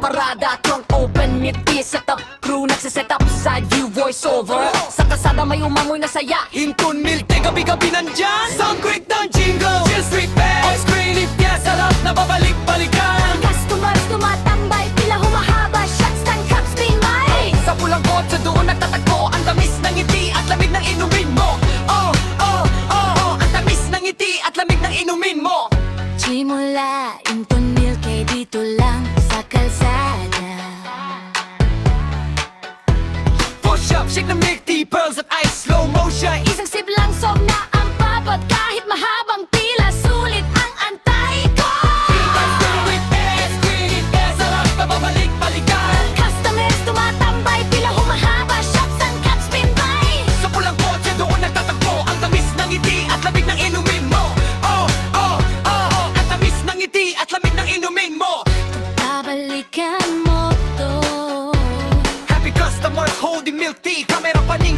parada, trunk open, ngiti set up, crew nagsiset up, side view, voice over. Sa kasada may umamoy na saya, Hinton Milte, gabi-gabi nandyan Sound quick ng jingle, Chill Street Band On screen, if yes, sarap na babalik-balikan. Customers tumatambay, pila humahaba, shots ng cups may. Sa pulang kotse doon nagtatagpo Ang tamis ng ngiti at lamig ng inumin mo. Oh, oh, oh, oh, ang tamis ng ngiti at lamig ng inumin mo. Simula, Inton Milk dito lang sa kalsada. Push up, shake the milk tea, pearls at ice, slow motion. Isang sip lang, sob na ang papot. Kahit mahabang pila, sulit ang antay ko. Sarap na babalik-balikan. Customers tumatambay, pila humahaba, shots ang cups may. Sa pulang kotse doon nagtatagpo Ang tamis ng ngiti at lamig ng inumin mo. Oh, oh, oh, oh, ang tamis ng ngiti at lamig ng inumin mo. Babalikan mo to. Happy customers holding milk tea, kamera paning